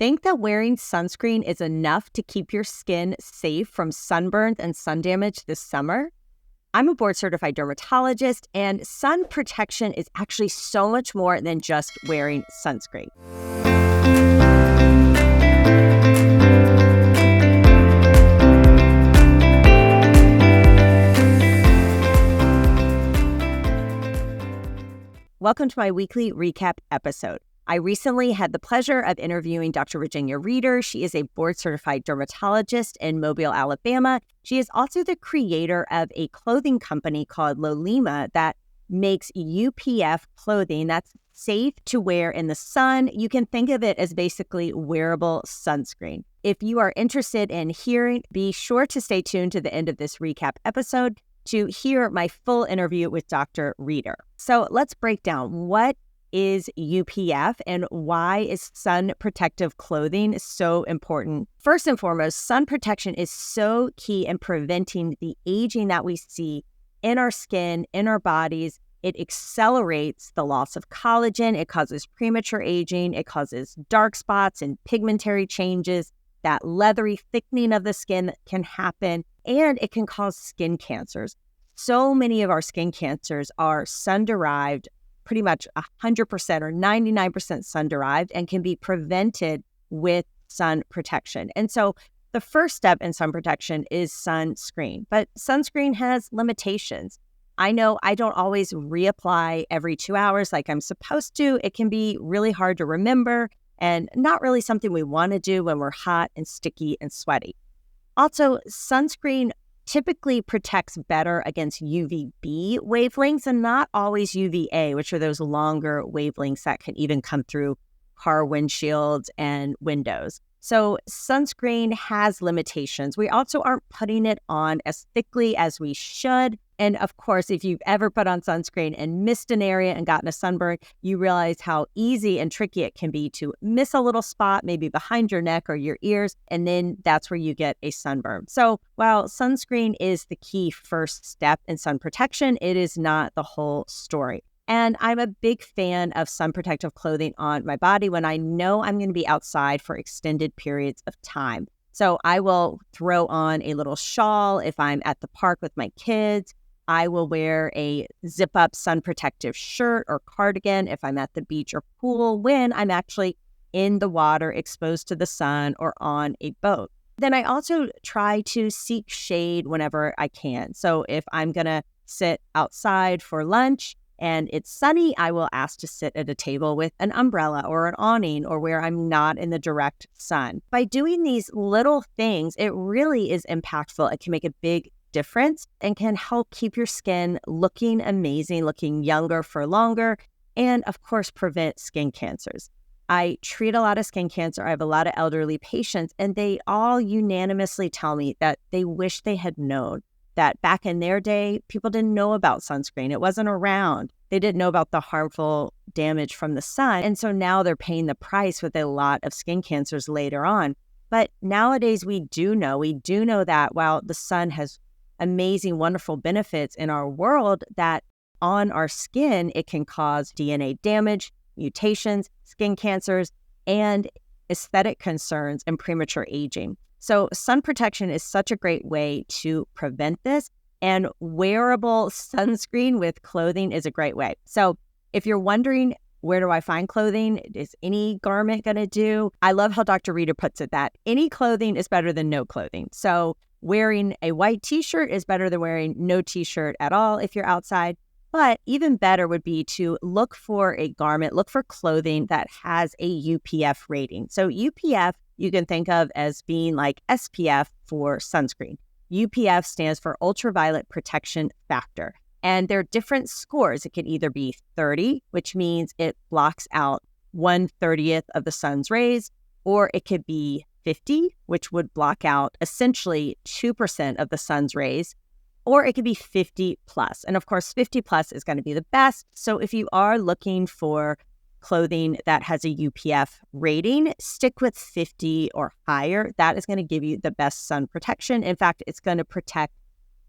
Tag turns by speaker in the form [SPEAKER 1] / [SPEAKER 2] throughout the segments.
[SPEAKER 1] Think that wearing sunscreen is enough to keep your skin safe from sunburns and sun damage this summer? I'm a board-certified dermatologist, and sun protection is actually so much more than just wearing sunscreen. Welcome to my weekly recap episode. I recently had the pleasure of interviewing Dr. Virginia Reeder. She is a board-certified dermatologist in Mobile, Alabama. She is also the creator of a clothing company called Lolima that makes UPF clothing that's safe to wear in the sun. You can think of it as basically wearable sunscreen. If you are interested in hearing, be sure to stay tuned to the end of this recap episode to hear my full interview with Dr. Reeder. So let's break down what is UPF and why is sun protective clothing so important. First and foremost, sun protection is so key in preventing the aging that we see in our skin, in our bodies. It accelerates the loss of collagen. It causes premature aging. It causes dark spots and pigmentary changes. That leathery thickening of the skin can happen, and it can cause skin cancers. So many of our skin cancers are sun-derived, pretty much 100% or 99% sun-derived, and can be prevented with sun protection. And so the first step in sun protection is sunscreen, but sunscreen has limitations. I know I don't always reapply every 2 hours like I'm supposed to. It can be really hard to remember and not really something we want to do when we're hot and sticky and sweaty. Also, sunscreen typically protects better against UVB wavelengths and not always UVA, which are those longer wavelengths that can even come through car windshields and windows. So sunscreen has limitations. We also aren't putting it on as thickly as we should. And of course, if you've ever put on sunscreen and missed an area and gotten a sunburn, you realize how easy and tricky it can be to miss a little spot, maybe behind your neck or your ears, and then that's where you get a sunburn. So while sunscreen is the key first step in sun protection, it is not the whole story. And I'm a big fan of sun protective clothing on my body when I know I'm going to be outside for extended periods of time. So I will throw on a little shawl if I'm at the park with my kids. I will wear a zip-up sun protective shirt or cardigan if I'm at the beach or pool when I'm actually in the water exposed to the sun or on a boat. Then I also try to seek shade whenever I can. So if I'm going to sit outside for lunch and it's sunny, I will ask to sit at a table with an umbrella or an awning or where I'm not in the direct sun. By doing these little things, it really is impactful. It can make a big difference and can help keep your skin looking amazing, looking younger for longer, and of course, prevent skin cancers. I treat a lot of skin cancer. I have a lot of elderly patients, and they all unanimously tell me that they wish they had known that back in their day, people didn't know about sunscreen. It wasn't around. They didn't know about the harmful damage from the sun. And so now they're paying the price with a lot of skin cancers later on. But nowadays, we do know that while the sun has amazing, wonderful benefits in our world, that on our skin, it can cause DNA damage, mutations, skin cancers, and aesthetic concerns and premature aging. So sun protection is such a great way to prevent this, and wearable sunscreen with clothing is a great way. So if you're wondering, where do I find clothing? Is any garment going to do? I love how Dr. Reeder puts it that any clothing is better than no clothing. So wearing a white t-shirt is better than wearing no t-shirt at all if you're outside. But even better would be to look for a garment, look for clothing that has a UPF rating. So UPF, you can think of as being like SPF for sunscreen. UPF stands for ultraviolet protection factor. And there are different scores. It could either be 30, which means it blocks out 1/30th of the sun's rays, or it could be 50, which would block out essentially 2% of the sun's rays, or it could be 50 plus. And of course, 50 plus is going to be the best. So if you are looking for clothing that has a UPF rating, stick with 50 or higher. That is going to give you the best sun protection. In fact, it's going to protect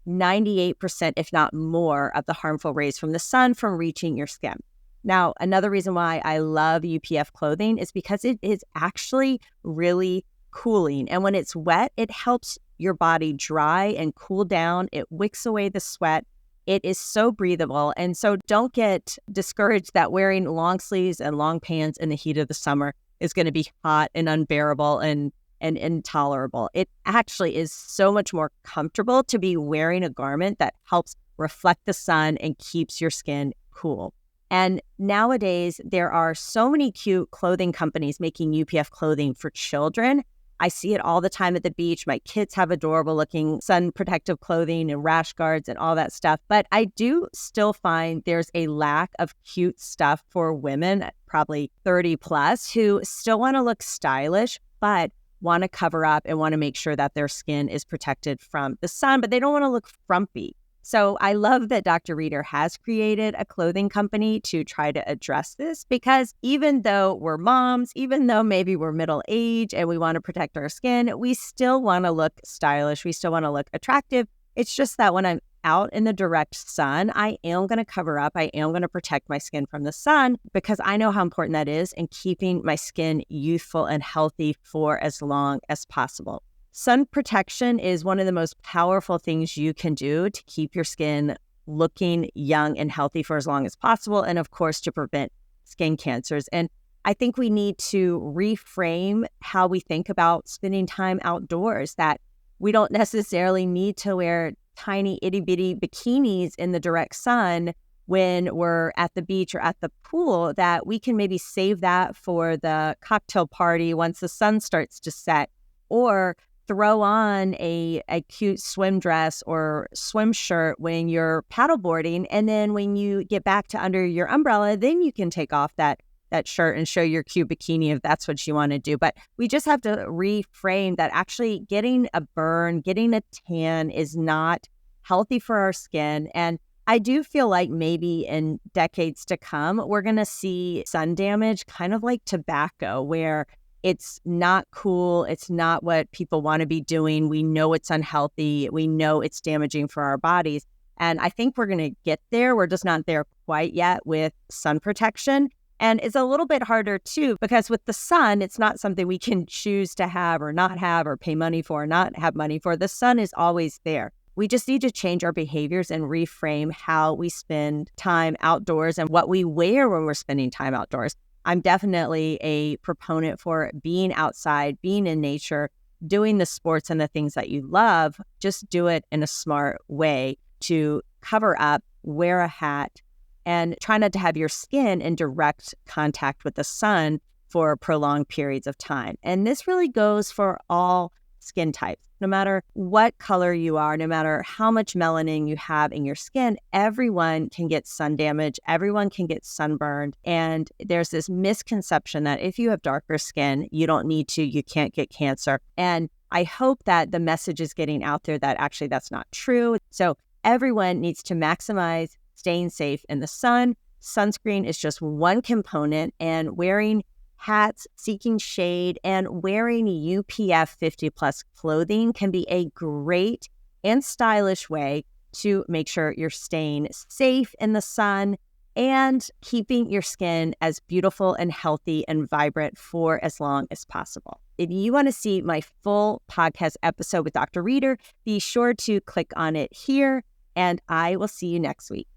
[SPEAKER 1] 98%, if not more, of the harmful rays from the sun from reaching your skin. Now, another reason why I love UPF clothing is because it is actually really cooling. And when it's wet, it helps your body dry and cool down. It wicks away the sweat. It is so breathable. And so don't get discouraged that wearing long sleeves and long pants in the heat of the summer is going to be hot and unbearable and intolerable. It actually is so much more comfortable to be wearing a garment that helps reflect the sun and keeps your skin cool. And nowadays, there are so many cute clothing companies making UPF clothing for children. I see it all the time at the beach. My kids have adorable looking sun protective clothing and rash guards and all that stuff. But I do still find there's a lack of cute stuff for women, probably 30 plus, who still want to look stylish, but want to cover up and want to make sure that their skin is protected from the sun, but they don't want to look frumpy. So I love that Dr. Reader has created a clothing company to try to address this, because even though we're moms, even though maybe we're middle age and we want to protect our skin, we still want to look stylish. We still want to look attractive. It's just that when I'm out in the direct sun, I am going to cover up. I am going to protect my skin from the sun because I know how important that is in keeping my skin youthful and healthy for as long as possible. Sun protection is one of the most powerful things you can do to keep your skin looking young and healthy for as long as possible, and of course, to prevent skin cancers. And I think we need to reframe how we think about spending time outdoors, that we don't necessarily need to wear tiny itty-bitty bikinis in the direct sun when we're at the beach or at the pool, that we can maybe save that for the cocktail party once the sun starts to set, or throw on a cute swim dress or swim shirt when you're paddleboarding. And then when you get back to under your umbrella, then you can take off that shirt and show your cute bikini if that's what you want to do. But we just have to reframe that actually getting a burn, getting a tan is not healthy for our skin. And I do feel like maybe in decades to come, we're going to see sun damage kind of like tobacco, where it's not cool. It's not what people want to be doing. We know it's unhealthy. We know it's damaging for our bodies. And I think we're going to get there. We're just not there quite yet with sun protection. And it's a little bit harder too, because with the sun, it's not something we can choose to have or not have or pay money for or not have money for. The sun is always there. We just need to change our behaviors and reframe how we spend time outdoors and what we wear when we're spending time outdoors. I'm definitely a proponent for being outside, being in nature, doing the sports and the things that you love. Just do it in a smart way to cover up, wear a hat, and try not to have your skin in direct contact with the sun for prolonged periods of time. And this really goes for all skin types. No matter what color you are, no matter how much melanin you have in your skin, everyone can get sun damage. Everyone can get sunburned. And there's this misconception that if you have darker skin, you don't need to, you can't get cancer. And I hope that the message is getting out there that actually that's not true. So everyone needs to maximize staying safe in the sun. Sunscreen is just one component, and wearing hats, seeking shade, and wearing UPF 50 plus clothing can be a great and stylish way to make sure you're staying safe in the sun and keeping your skin as beautiful and healthy and vibrant for as long as possible. If you want to see my full podcast episode with Dr. Reader, be sure to click on it here, and I will see you next week.